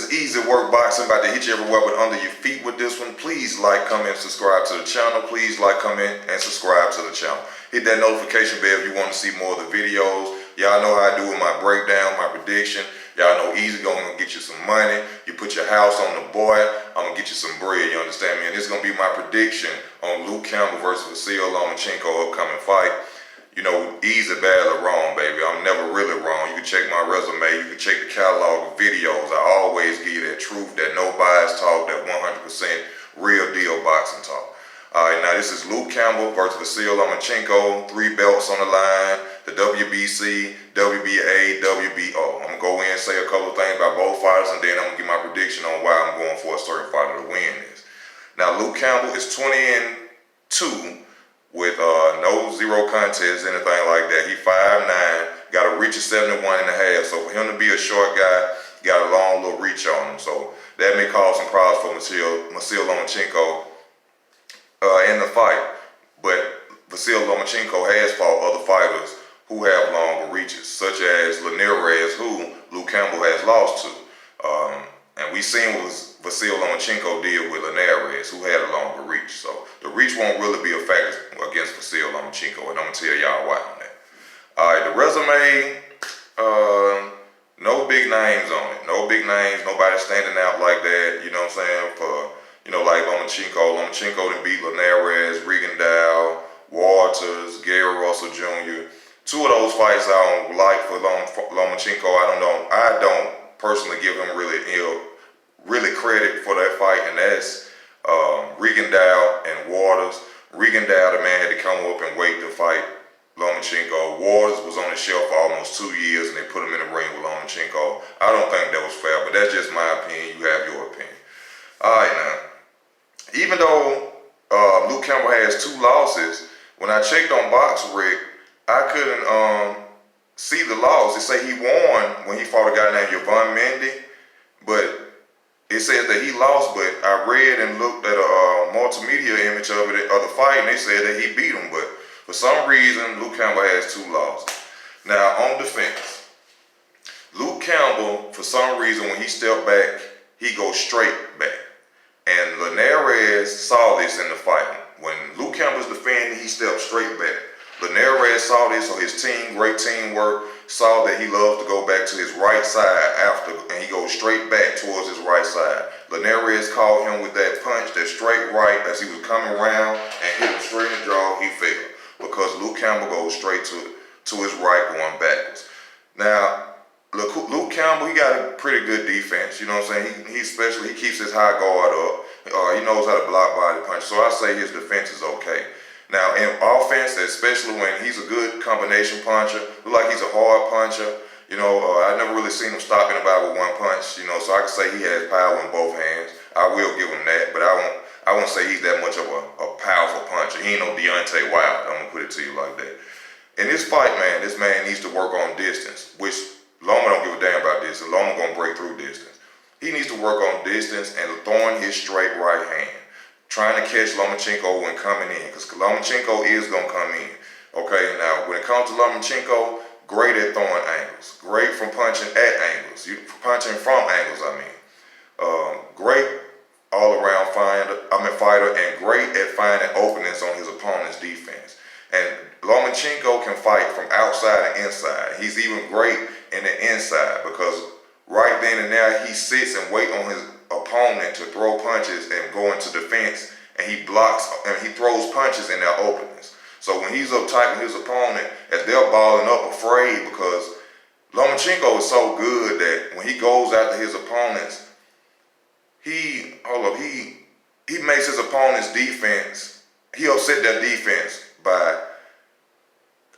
is Easy Work Boxing, about to hit you everywhere but under your feet with this one. Please like, comment, subscribe to the channel. Please like, comment, and subscribe to the channel. Hit that notification bell if you want to see more of the videos. Y'all know how I do with my breakdown, my prediction. Y'all know Easy gonna get you some money. You put your house on the boy, I'm gonna get you some bread, you understand me? And this is gonna be my prediction on Campbell versus Vasyl Lomachencko upcoming fight. You know, Easy bad or wrong, baby. I'm never really wrong. You can check my resume. You can check the catalog of videos. I always give you that truth, that no bias talk, that 100% real deal boxing talk. All right, now this is Campbell versus Vasyl Lomachencko. 3 belts on the line. The WBC, WBA, WBO. I'm going to go in and say a couple of things about both fighters, and then I'm going to give my prediction on why I'm going for a certain fighter to win this. Now, Campbell is 20-2. With no zero contests, anything like that. He 5'9", got a reach of 71 and a half. So for him to be a short guy, got a long little reach on him. So that may cause some problems for Vasyl Lomachencko in the fight. But Vasyl Lomachencko has fought other fighters who have longer reaches, such as Linares, who Campbell has lost to. And we seen what Vasyl Lomachencko did with Linares, who had a longer reach. So the reach won't really be a factor against Vasyl Lomachencko, and I'm going to tell y'all why on that. All right, the resume, no big names on it. No big names, nobody standing out like that, you know what I'm saying? For, you know, like Lomachenko. Lomachenko done beat Linares, Rigondeaux, Waters, Gary Russell Jr. 2 of those fights I don't like for Lomachenko. I don't personally give him really credit for that fight, and that's Rigondeaux and Waters. Rigondeaux, the man, had to come up and wait to fight Lomachenko. Waters was on the shelf for almost 2 years, and they put him in the ring with Lomachenko. I don't think that was fair, but that's just my opinion. You have your opinion. All right, now, even though Campbell has 2 losses, when I checked on BoxRec, I couldn't see the loss. It say he won when he fought a guy named Yvonne Mendy, but it says that he lost. But I read and looked at a multimedia image of the fight, and they said that he beat him. But for some reason, Campbell has 2 losses. Now, on defense, Campbell, for some reason, when he stepped back, he goes straight back. And Linares saw this in the fight. When Campbell's defending, he stepped straight back. Linares saw this, so his team, great teamwork, saw that he loves to go back to his right side after, and he goes straight back towards his right side. Linares caught him with that punch, that straight right, as he was coming around and hit him straight in the jaw. He fell because Campbell goes straight to his right, going backwards. Now, Campbell, he got a pretty good defense. You know what I'm saying? He keeps his high guard up. He knows how to block body punch. So I say his defense is okay. Now, in offense, especially when he's a good combination puncher, look like he's a hard puncher. You know, I never really seen him stop anybody with 1 punch. You know, so I can say he has power in both hands. I will give him that, but I won't say he's that much of a powerful puncher. He ain't no Deontay Wilder. I'm gonna put it to you like that. In this fight, man, this man needs to work on distance, which Loma don't give a damn about this, and Loma gonna break through distance. He needs to work on distance and throwing his straight right hand, trying to catch Lomachenko when coming in, because Lomachenko is going to come in. Okay, now, when it comes to Lomachenko, great at throwing angles. Great from punching at angles. Punching from angles, I mean. Great all-around fighter, and great at finding openings on his opponent's defense. And Lomachenko can fight from outside and inside. He's even great in the inside, because right then and there, he sits and waits on his opponent to throw punches and go into defense, and he blocks and he throws punches in their openings. So when he's up tight with his opponent, as they're balling up afraid, because Lomachenko is so good that when he goes after his opponents, he makes his opponent's defense, he upset their defense by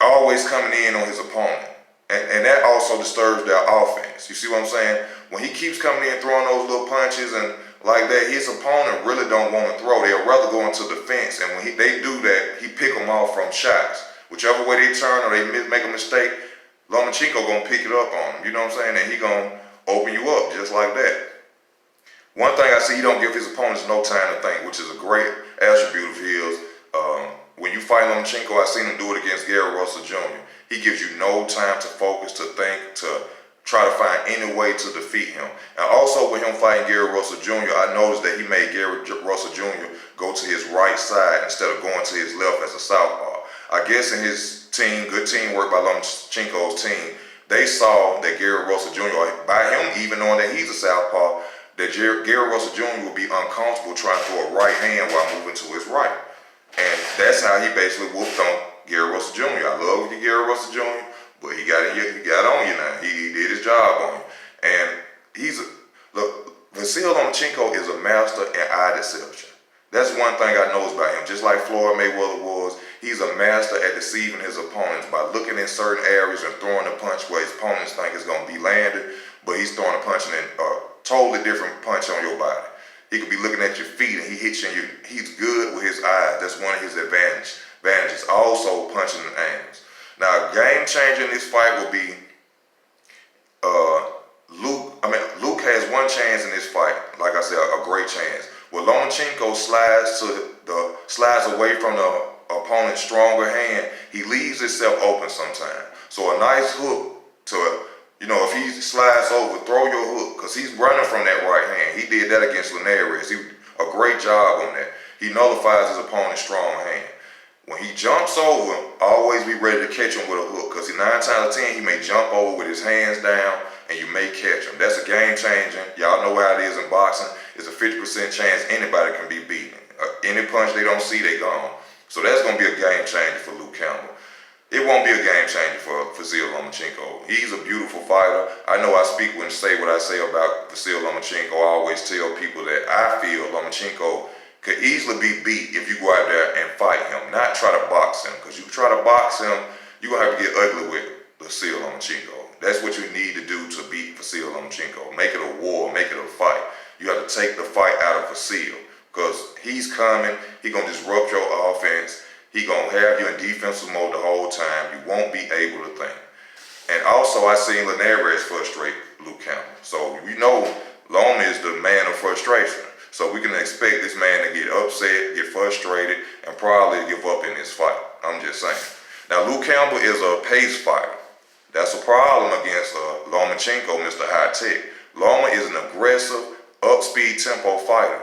always coming in on his opponent. And that also disturbs their offense. You see what I'm saying? When he keeps coming in throwing those little punches and like that, his opponent really don't want to throw. They'll rather go into defense. And when they do that, he pick them off from shots. Whichever way they turn or they make a mistake, Lomachenko gonna pick it up on him. You know what I'm saying? And he gonna open you up just like that. One thing I see, he don't give his opponents no time to think, which is a great attribute of his. When you fight Lomachenko, I seen him do it against Gary Russell Jr. He gives you no time to focus, to think, to try to find any way to defeat him. And also with him fighting Gary Russell Jr., I noticed that he made Gary Russell Jr. go to his right side instead of going to his left as a southpaw. I guess in his team, good teamwork by Lomachencko's team, they saw that Gary Russell Jr., by him even knowing that he's a southpaw, that Gary Russell Jr. would be uncomfortable trying to throw a right hand while moving to his right. And that's how he basically whooped on Gary Russell Jr. I love you, Gary Russell Jr., but he got on you now. He did his job on you. And Vasyl Lomachencko is a master in eye deception. That's one thing I know about him. Just like Floyd Mayweather was, he's a master at deceiving his opponents by looking in certain areas and throwing a punch where his opponents think it's going to be landed, but he's throwing a punch in a totally different punch on your body. He could be looking at your feet and he hits you. He's good with his eyes. That's one of his advantages. Also punching in angles. Now, game changer in this fight will be Luke has one chance in this fight. Like I said, a great chance. When Lomachencko slides away from the opponent's stronger hand, he leaves himself open sometimes. So a nice hook to, if he slides over, throw your hook, because he's running from that right hand. He did that against Linares. He did a great job on that. He nullifies his opponent's strong hand. When he jumps over, always be ready to catch him with a hook, because 9 times out of 10, he may jump over with his hands down, and you may catch him. That's a game changer. Y'all know how it is in boxing. It's a 50% chance anybody can be beaten. Any punch they don't see, they gone. So that's going to be a game changer for Luke Campbell. It won't be a game changer for Vasyl Lomachencko. He's a beautiful fighter. I know I speak when I say what I say about Vasyl Lomachencko. I always tell people that I feel Lomachencko could easily be beat if you go out there and fight him, not try to box him. Because you try to box him, you're going to have to get ugly with Vasyl Lomachencko. That's what you need to do to beat Vasyl Lomachencko. Make it a war, make it a fight. You have to take the fight out of Vasyl, because he's coming, he's going to disrupt your offense. He's going to have you in defensive mode the whole time. You won't be able to think. And also, I seen Linares frustrate Luke Campbell. So we know Loma is the man of frustration. So we can expect this man to get upset, get frustrated, and probably give up in this fight. I'm just saying. Now, Luke Campbell is a pace fighter. That's a problem against Lomachencko, Mr. High Tech. Loma is an aggressive, up-speed tempo fighter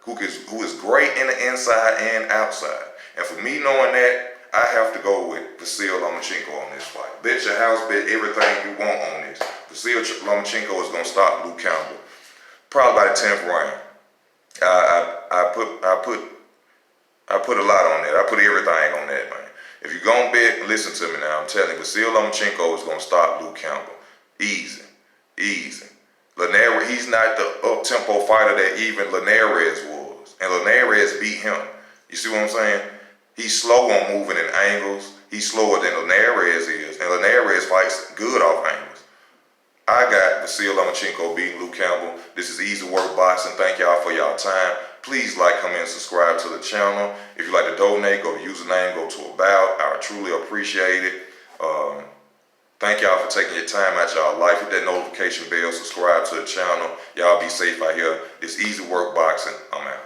who is great in the inside and outside. And for me knowing that, I have to go with Vasyl Lomachencko on this fight. Bet your house, bet everything you want on this. Vasyl Lomachencko is going to stop Luke Campbell probably by the 10th round. I put a lot on that. I put everything on that, man. If you're going to bet, listen to me now. I'm telling you, Vasyl Lomachencko is going to stop Luke Campbell. Easy. Linares, he's not the up-tempo fighter that even Linares was. And Linares beat him. You see what I'm saying? He's slow on moving in angles. He's slower than Linares is. And Linares fights good off angles. I got Vasyl Lomachencko beating Luke Campbell. This is Easy Work Boxing. Thank y'all for y'all time. Please like, comment, and subscribe to the channel. If you'd like to donate, go to username, go to About. I would truly appreciate it. Thank y'all for taking your time out y'all life. Hit that notification bell, subscribe to the channel. Y'all be safe out here. It's Easy Work Boxing. I'm out.